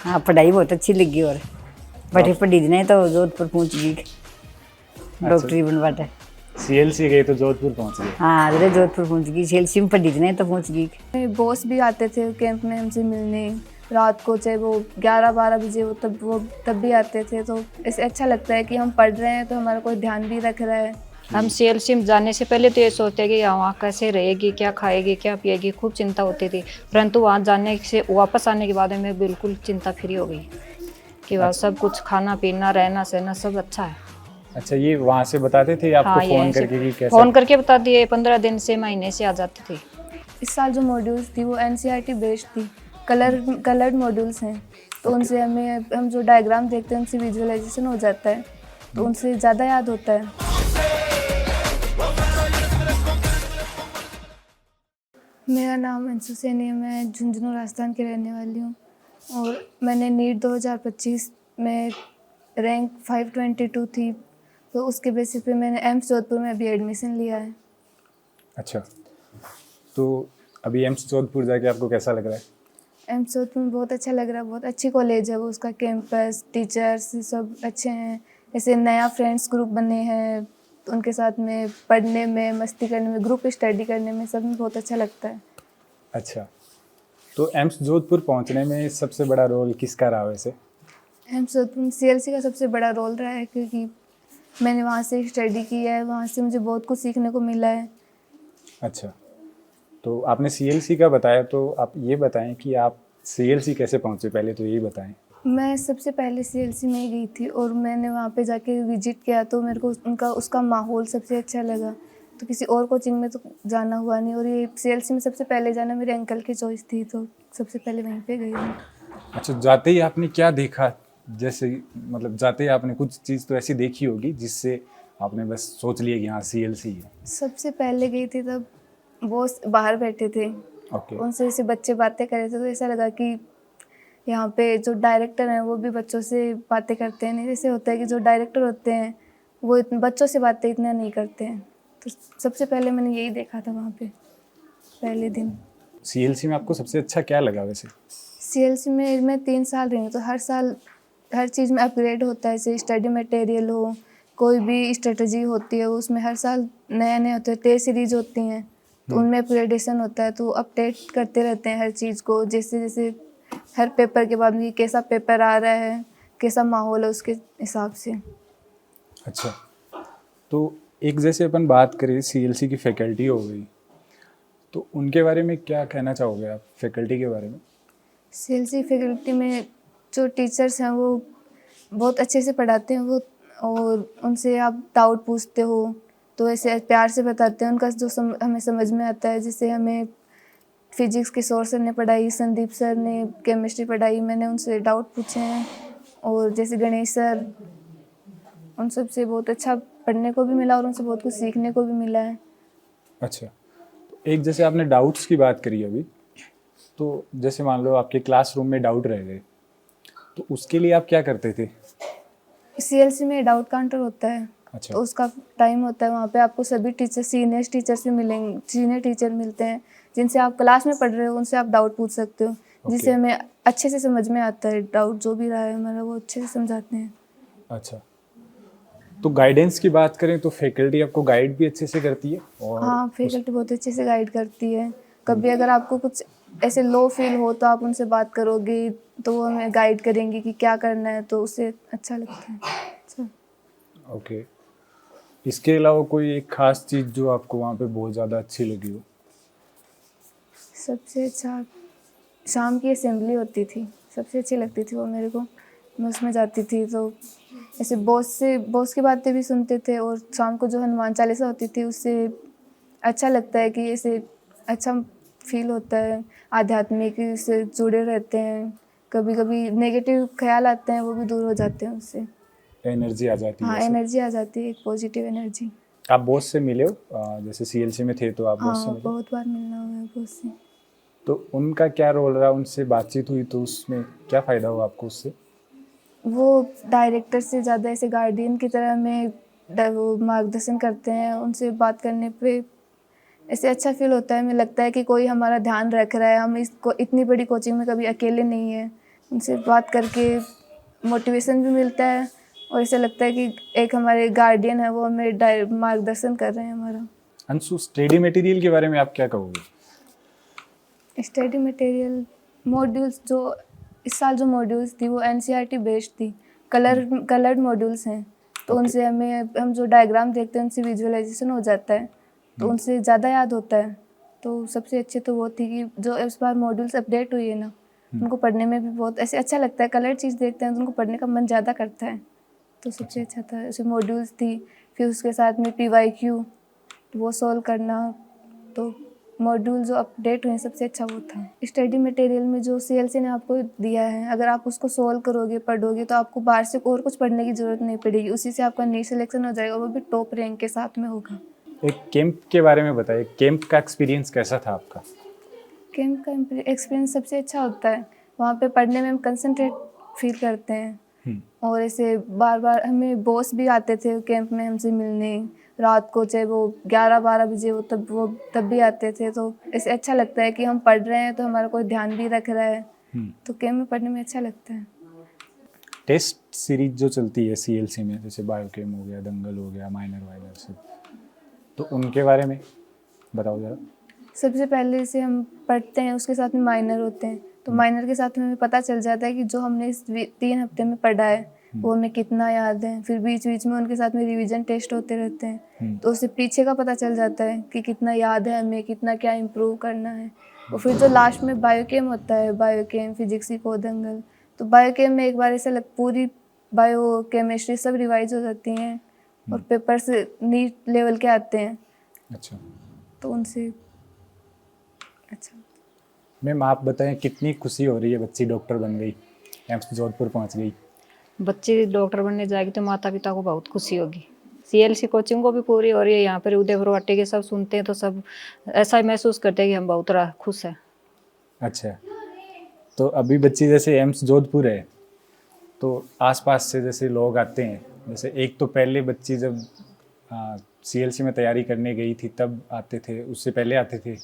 हाँ पढ़ाई बहुत अच्छी लगी और बड़े पढ़ी नहीं तो जोधपुर पहुंच गई डॉक्टरी बनवाटा। सीएलसी गई तो जोधपुर पहुंच गए। हाँ अरे जोधपुर पहुंच गई सीएलसी में पढ़ी नहीं तो पहुंच गई। बॉस भी आते थे कैंप में हमसे मिलने रात को, चाहे वो 11-12 बजे हो तब भी आते थे। तो इससे अच्छा लगता है कि हम पढ़ रहे हैं तो हमारा कोई ध्यान भी रख रहा है। हम सीएलसी में जाने से पहले तो ये सोचते हैं कि वहाँ कैसे रहेगी, क्या खाएगी, क्या पिएगी, खूब चिंता होती थी। परंतु वहाँ जाने से वापस आने के बाद में बिल्कुल चिंता फ्री हो गई कि वहाँ सब कुछ खाना पीना रहना सहना सब अच्छा है। अच्छा, ये वहाँ से बताते थे आपको? हाँ, फोन करके कि कैसा? फोन करके बता दिए, 15 दिन से महीने से आ जाती थी। इस साल जो मॉड्यूल्स थी वो एनसीईआरटी बेस्ड थी, कलर्ड मॉड्यूल्स हैं। तो उनसे हम जो डायग्राम देखते हैं उनसे विजुअलाइजेशन हो जाता है, तो उनसे ज़्यादा याद होता है। मेरा नाम अंशु सैनी है, मैं झुंझुनू राजस्थान की रहने वाली हूँ और मैंने नीट 2025 में रैंक 522 थी, तो उसके बेसिस पे मैंने एम्स जोधपुर में अभी एडमिशन लिया है। अच्छा, तो अभी एम्स जोधपुर जाके आपको कैसा लग रहा है? एम्स जोधपुर में बहुत अच्छा लग रहा है, बहुत अच्छी कॉलेज है वो, उसका कैंपस, टीचर्स सब अच्छे हैं। ऐसे नया फ्रेंड्स ग्रुप बने हैं, तो उनके साथ में पढ़ने में, मस्ती करने में, ग्रुप स्टडी करने में सब में बहुत अच्छा लगता है। अच्छा, तो एम्स जोधपुर पहुंचने में सबसे बड़ा रोल किसका रहा वैसे? एम्स जोधपुर में सीएलसी का सबसे बड़ा रोल रहा है, क्योंकि मैंने वहाँ से स्टडी की है, वहाँ से मुझे बहुत कुछ सीखने को मिला है। अच्छा, तो आपने सीएलसी का बताया, तो आप ये बताएं कि आप सीएलसी कैसे पहुंचे, पहले तो यही बताएं। मैं सबसे पहले सीएलसी में ही गई थी और मैंने वहाँ पे जाके विजिट किया, तो मेरे को उसका माहौल सबसे अच्छा लगा। तो किसी और कोचिंग में तो जाना हुआ नहीं, और ये सीएलसी में सबसे पहले जाना मेरे अंकल की चॉइस थी, तो सबसे पहले वहीं पे गई हूँ। अच्छा, जाते ही आपने क्या देखा? जैसे मतलब जाते ही आपने कुछ चीज़ तो ऐसी देखी होगी जिससे आपने बस सोच लिया कि हाँ सीएलसी है। सबसे पहले गई थी तब बॉस बाहर बैठे थे, ओके। उनसे ऐसे बच्चे बातें कर रहे थे, तो ऐसा लगा कि यहाँ पे जो डायरेक्टर हैं वो भी बच्चों से बातें करते हैं। नहीं जैसे होता है कि जो डायरेक्टर होते हैं वो बच्चों से बातें इतना नहीं करते हैं। तो सबसे पहले मैंने यही देखा था वहाँ पे पहले दिन। सीएलसी में आपको सबसे अच्छा क्या लगा वैसे? सीएलसी में मैं 3 साल रही हूँ, तो हर साल हर चीज़ में अपग्रेड होता है। जैसे स्टडी मटेरियल हो, कोई भी स्ट्रेटजी होती है, उसमें हर साल नए नए होते हैं, टेस्ट सीरीज होती हैं, तो उनमें अपग्रेडेशन होता है। तो अपडेट करते रहते हैं हर चीज़ को, जैसे जैसे हर पेपर के बाद में कैसा पेपर आ रहा है, कैसा माहौल है, उसके हिसाब से। अच्छा, तो एक जैसे अपन बात करें सीएलसी की फैकल्टी हो गई, तो उनके बारे में क्या कहना चाहोगे आप, फैकल्टी के बारे में? सीएलसी फैकल्टी में जो टीचर्स हैं वो बहुत अच्छे से पढ़ाते हैं वो, और उनसे आप डाउट पूछते हो तो ऐसे प्यार से बताते हैं। उनका जो हमें समझ में आता है, जैसे हमें फिजिक्स किशोर सर ने पढ़ाई, संदीप सर ने केमिस्ट्री पढ़ाई, मैंने उनसे डाउट पूछे हैं। और जैसे गणेश सर, उन सब से बहुत अच्छा पढ़ने को भी मिला और उनसे बहुत कुछ सीखने को भी मिला है। अच्छा, तो एक जैसे आपने डाउट्स की बात करी अभी, तो जैसे मान लो आपके क्लासरूम में डाउट रह गए, तो उसके लिए आप क्या करते थे? सीएलसी में डाउट काउंटर होता है। अच्छा। तो उसका टाइम होता है, वहाँ पे आपको सभी टीचर, सीनियर टीचर्स भी मिलेंगे, सीनियर टीचर मिलते हैं जिनसे आप क्लास में पढ़ रहे हो, उनसे आप डाउट पूछ सकते हो, जिससे हमें अच्छे से समझ में आता है। डाउट जो भी रहा है हमारा वो अच्छे से समझाते हैं। अच्छा, तो गाइडेंस की बात करें तो फैकल्टी आपको गाइड भी अच्छे से करती है? और हाँ, फैकल्टी बहुत अच्छे से गाइड करती है। कभी अगर आपको कुछ ऐसे लो फील हो तो आप उनसे बात करोगे तो वो हमें गाइड करेंगे कि क्या करना है, तो उससे अच्छा लगता है। अच्छा। ओके, इसके अलावा कोई एक खास चीज़ जो आपको वहाँ पे बहुत ज़्यादा अच्छी लगी हो? सबसे अच्छा शाम की असेंबली होती थी, सबसे अच्छी लगती थी वो मेरे को। मैं उसमें जाती थी तो ऐसे बॉस की बातें भी सुनते थे, और शाम को जो हनुमान चालीसा होती थी उससे अच्छा लगता है कि ऐसे अच्छा फील होता है, आध्यात्मिक से जुड़े रहते हैं। कभी कभी नेगेटिव ख्याल आते हैं वो भी दूर हो जाते हैं उससे। एनर्जी आ जाती है हाँ, ऐसे? एनर्जी आ जाती है, एक पॉजिटिव एनर्जी। आप बॉस से मिले हो? जैसे सीएलसी में थे तो आप बॉस से हाँ, मिले? बहुत बार मिलना हुआ है बॉस से। तो उनका क्या रोल रहा, उनसे बातचीत हुई तो उसमें क्या फ़ायदा हुआ आपको उससे? वो डायरेक्टर से ज़्यादा ऐसे गार्डियन की तरह हमें वो मार्गदर्शन करते हैं। उनसे बात करने पे ऐसे अच्छा फील होता है, हमें लगता है कि कोई हमारा ध्यान रख रहा है, हम इसको इतनी बड़ी कोचिंग में कभी अकेले नहीं है। उनसे बात करके मोटिवेशन भी मिलता है और ऐसा लगता है कि एक हमारे गार्डियन है, वो हमें मार्गदर्शन कर रहे हैं हमारा। अंशु, स्टडी मटेरियल के बारे में आप क्या कहोगे? स्टडी मटेरियल मॉड्यूल्स जो इस साल जो मॉड्यूल्स थी वो एनसीईआरटी बेस्ड थी, कलर्ड मॉड्यूल्स हैं, तो Okay. उनसे हम जो डायग्राम देखते हैं उनसे विजुअलाइजेशन हो जाता है, तो उनसे ज़्यादा याद होता है। तो सबसे अच्छे तो वो थी कि जो इस बार मॉड्यूल्स अपडेट हुई है ना, उनको पढ़ने में भी बहुत ऐसे अच्छा लगता है, कलर चीज़ देखते हैं तो उनको पढ़ने का मन ज़्यादा करता है, तो सबसे अच्छा था। ऐसे मॉड्यूल्स थी, फिर उसके साथ में PYQ वो सॉल्व करना, तो मॉड्यूल जो अपडेट हुए सबसे अच्छा वो था। स्टडी मटेरियल में जो CLC ने आपको दिया है, अगर आप उसको सॉल्व करोगे, पढ़ोगे, तो आपको बाहर से और कुछ पढ़ने की ज़रूरत नहीं पड़ेगी, उसी से आपका नीट सिलेक्शन हो जाएगा, वो भी टॉप रैंक के साथ में होगा। एक कैंप के बारे में बताइए, कैंप का एक्सपीरियंस कैसा था आपका? कैंप का एक्सपीरियंस सबसे अच्छा होता है, वहाँ पे पढ़ने में हम कंसंट्रेट फील करते हैं, और ऐसे बार बार हमें बॉस भी आते थे कैंप में हमसे मिलने, रात को चाहे वो 11-12 बजे हो तब भी आते थे, तो ऐसे अच्छा लगता है कि हम पढ़ रहे हैं तो हमारा कोई ध्यान भी रख रहा है, तो कैंप में पढ़ने में अच्छा लगता है। टेस्ट सीरीज जो चलती है CLC में, जैसे बायोकेम हो गया, दंगल हो गया, माइनर वाइनर से, तो उनके बारे में बताओ ज़रा। सबसे पहले से हम पढ़ते हैं, उसके साथ में माइनर होते हैं, तो माइनर के साथ में हमें पता चल जाता है कि जो हमने इस 3 हफ्ते में पढ़ा है वो हमें कितना याद है। फिर बीच बीच में उनके साथ में रिवीजन टेस्ट होते रहते हैं, तो उससे पीछे का पता चल जाता है कि कितना याद है हमें, कितना क्या इम्प्रूव करना है। और फिर जो लास्ट में बायोकेम होता है, बायोकेम, फिजिक्स को दंगल, तो बायोकेम में एक बार ऐसा पूरी बायो केमिस्ट्री सब रिवाइज हो जाती हैं और पेपर से नीट लेवल के आते हैं, अच्छा तो उनसे अच्छा। मैम, आप बताएं कितनी खुशी हो रही है, बच्ची डॉक्टर बन गई, एम्स जोधपुर पहुंच गई? बच्ची डॉक्टर बनने जाएगी तो माता पिता को बहुत खुशी होगी। CLC कोचिंग को भी पूरी हो रही है, यहाँ पर उदयपुर वाटे के सब सुनते हैं तो सब ऐसा ही महसूस करते हैं कि हम बहुत खुश हैं। अच्छा, तो अभी बच्ची जैसे एम्स जोधपुर है, तो आसपास से जैसे लोग आते हैं, जैसे एक तो पहले बच्ची जब CLC में तैयारी करने गई थी तब आते थे, उससे पहले आते थे,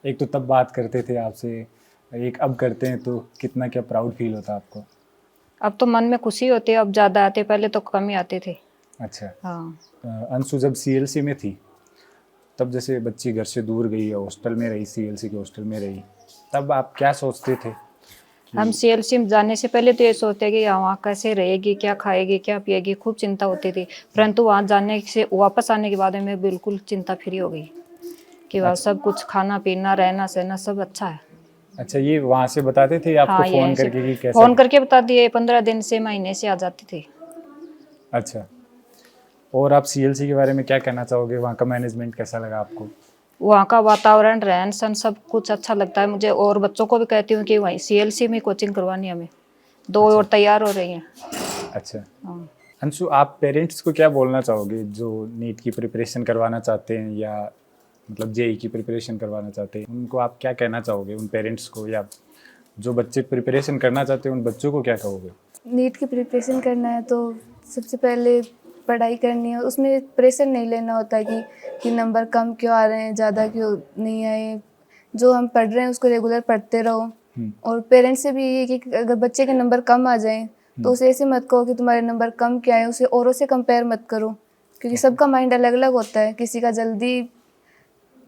एक तो तब बात करते थे आपसे, एक अब करते हैं, तो कितना क्या प्राउड फील होता आपको? अब तो मन में खुशी होती है, अब ज़्यादा आते, पहले तो कम ही आते थे। अच्छा। हाँ, अंशु जब CLC में थी तब जैसे बच्ची घर से दूर गई, हॉस्टल में रही, CLC के हॉस्टल में रही, तब आप क्या सोचते थे? हम CLC में जाने से पहले तो ये सोचते कि वहाँ कैसे रहेगी, क्या खाएगी, क्या पिएगी, खूब चिंता होती थी। परंतु वहाँ जाने से वापस आने के बाद में बिल्कुल चिंता फ्री हो गई कि वहाँ सब कुछ खाना पीना रहना सहना सब अच्छा है। अच्छा, ये वहाँ से बताते थे आपको हाँ, फोन ये करके कि कैसा? फोन करके बता दिए, 15 दिन से महीने से आ जाती थी। अच्छा, और आप CLC के बारे में क्या कहना चाहोगे? वहाँ का मैनेजमेंट कैसा लगा आपको? वहाँ का वातावरण, रहन सहन सब कुछ अच्छा लगता है मुझे, और बच्चों को भी कहती हूँ कि वहीं CLC में कोचिंग करवानी हमें। 2 और तैयार हो रही हैं। अच्छा, हाँ। अंशु, आप पेरेंट्स को क्या बोलना चाहोगे जो नीट की प्रिपरेशन करवाना चाहते हैं या मतलब JEE की प्रिपरेशन करवाना चाहते हैं, उनको आप क्या कहना चाहोगे, उन पेरेंट्स को, या जो बच्चे प्रिपरेशन करना चाहते हैं उन बच्चों को क्या कहोगे? नीट की प्रिपरेशन करना है तो सबसे पहले पढ़ाई करनी है, उसमें प्रेशर नहीं लेना होता कि नंबर कम क्यों आ रहे हैं, ज़्यादा क्यों नहीं आए। जो हम पढ़ रहे हैं उसको रेगुलर पढ़ते रहो, और पेरेंट्स से भी ये कि अगर बच्चे के नंबर कम आ जाएं तो उसे ऐसे मत कहो कि तुम्हारे नंबर कम क्या है, उसे औरों से कंपेयर मत करो, क्योंकि सबका माइंड अलग अलग होता है, किसी का जल्दी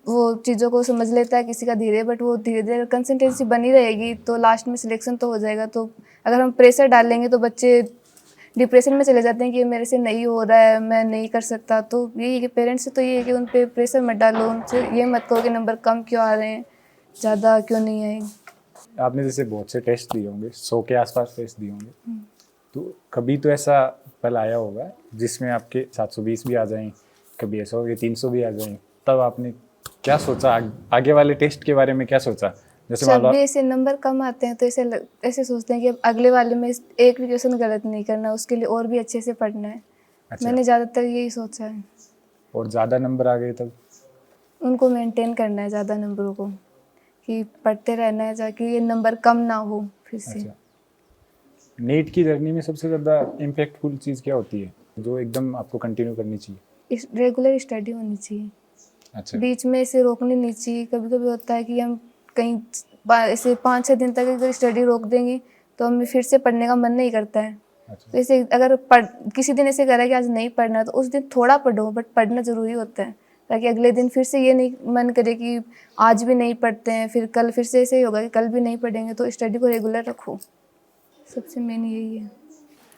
वो चीज़ों को समझ लेता है, किसी का धीरे, बट वो धीरे धीरे कंसिस्टेंसी बनी रहेगी तो लास्ट में सिलेक्शन तो हो जाएगा। तो अगर हम प्रेशर डालेंगे तो बच्चे डिप्रेशन में चले जाते हैं कि ये मेरे से नहीं हो रहा है, मैं नहीं कर सकता। तो यही है कि पेरेंट्स से तो ये है कि उन पे प्रेशर मत डालो, उनसे ये मत कहो कि नंबर कम क्यों आ रहे हैं, ज़्यादा क्यों नहीं आए। आपने जैसे बहुत से टेस्ट दिए होंगे, 100 के आसपास टेस्ट दिए होंगे, तो कभी तो ऐसा पल आया होगा जिसमें आपके 720 भी आ जाएं, कभी ऐसा हो कि 300 भी आ जाएं, तब आपने क्या सोचा? आगे वाले टेस्ट के बारे में क्या सोचा? जैसे मान जब लो भी ऐसे नंबर कम आते हैं तो ऐसे सोचते हैं कि अब अगले वाले में एक भी क्वेश्चन गलत नहीं करना, उसके लिए और भी अच्छे से पढ़ना है। अच्छा, मैंने ज़्यादातर यही सोचा है। और ज़्यादा नंबर आ गए तब? उनको मेंटेन करना है ज़्यादा नंबरों को, कि पढ़ते रहना है ताकि ये नंबर कम ना हो फिर से। अच्छा, नीट की जर्नी में सबसे ज़्यादा इम्पैक्टफुल चीज़ क्या होती है जो एकदम आपको कंटिन्यू करनी चाहिए? रेगुलर स्टडी होनी चाहिए, अच्छा, बीच में इसे रोकनी नहीं चाहिए। कभी कभी होता है कि हम कहीं ऐसे 5-6 दिन तक अगर स्टडी रोक देंगे तो हमें फिर से पढ़ने का मन नहीं करता है। अच्छा। तो ऐसे अगर किसी दिन ऐसे करा कि आज नहीं पढ़ना, तो उस दिन थोड़ा पढ़ो, बट पढ़ना ज़रूरी होता है, ताकि अगले दिन फिर से ये नहीं मन करे कि आज भी नहीं पढ़ते हैं, फिर कल फिर से ऐसे ही होगा कि कल भी नहीं पढ़ेंगे। तो स्टडी को रेगुलर रखो, सबसे मेन यही है।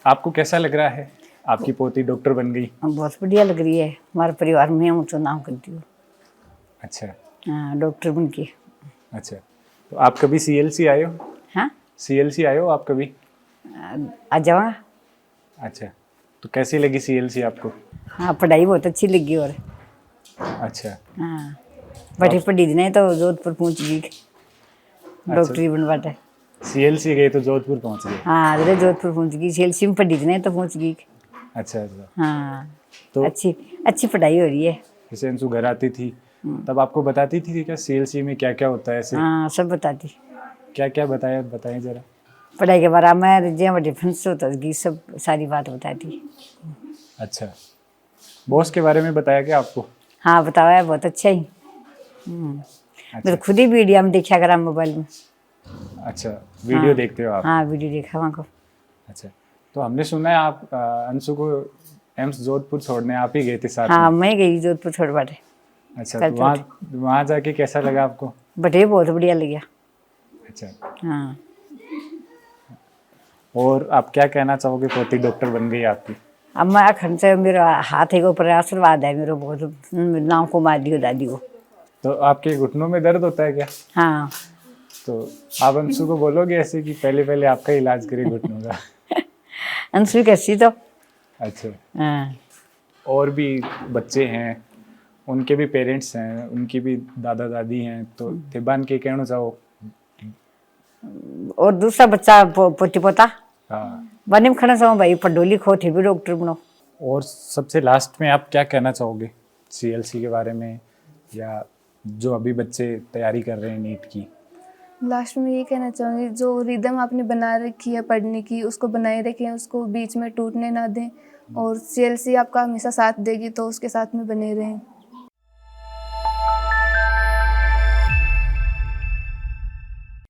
आपको कैसा लग रहा है, आपकी पोती डॉक्टर बन गई? बहुत बढ़िया लग रही है। हमारे परिवार में हम तो नाम करती हूँ। अच्छा हाँ, डॉक्टर बन के। अच्छा। तो आप कभी सीएलसी आए हो? हाँ, सीएलसी आए हो आप कभी? आ जाओ। अच्छा, तो कैसी लगी सीएलसी आपको? हाँ, पढ़ाई बहुत अच्छी लगी। और अच्छा। हाँ, बैठी पढ़ी नहीं तो जोधपुर पहुँच गई डॉक्टरी बनवाटे। सीएलसी गए तो जोधपुर पहुंच गए? हाँ, अरे जोधपुर पहुँच गई। सीएलसी में पढ़ी नहीं तो पहुँच गई। अच्छा अच्छा। हाँ, तो अच्छी पढ़ाई हो रही है। जैसे अंशु घर आती थी तब आपको बताती थी क्या सीएलसी में क्या क्या होता है ऐसे? हाँ, सब बताती। क्या क्या बताएं जरा। पढ़ाई के बारे में जो डिफेंस होता है सब सारी बात बताती। अच्छा, बॉस के बारे में बताया क्या आपको? हाँ, बताया है, बहुत अच्छा ही। मैं तो खुद ही वीडियो में देखा करा मोबाइल में। अच्छा, वीडियो देखते हो आप? हाँ, वीडियो देखा वहाँ को। अच्छा, तो हमने सुना है आप अंशु को एम्स जोधपुर छोड़ने आप ही गए थे साथ हाँ, में? मैं गई जोधपुर छोड़ बाटे। अच्छा, तो वहाँ जाके कैसा लगा आपको? बटे बहुत बढ़िया लगा। अच्छा, हाँ, और आप क्या कहना चाहोगे, पोती डॉक्टर बन गई आपकी? अब मैं अखंड से मेरा हाथ है ऊपर आशीर्वाद है मेरे बहुत। नाम को मार दियो दादी को। तो आपके घुटनों में दर्द होता है क्या? हाँ, तो आप अंशु को बोलोगे ऐसे कि पहले पहले आपका इलाज करे घुटनों का? अंशु कैसी तो। अच्छा, हाँ, और भी बच्चे हैं, उनके भी पेरेंट्स हैं, उनकी भी दादा दादी हैं, तो थिबान के कहना चाहो? और दूसरा बच्चा पोती पोता हाँ। बने में खड़ा चाहो भाई पढ़ो लिखो थे भी डॉक्टर बनो। और सबसे लास्ट में आप क्या कहना चाहोगे सीएलसी के बारे में, या जो अभी बच्चे तैयारी कर रहे हैं नीट की? लास्ट में ये कहना चाहूँगी, जो रिदम आपने बना रखी है पढ़ने की, उसको बनाए रखें, उसको बीच में टूटने ना दें, और सीएलसी आपका हमेशा साथ देगी, तो उसके साथ में बने रहें।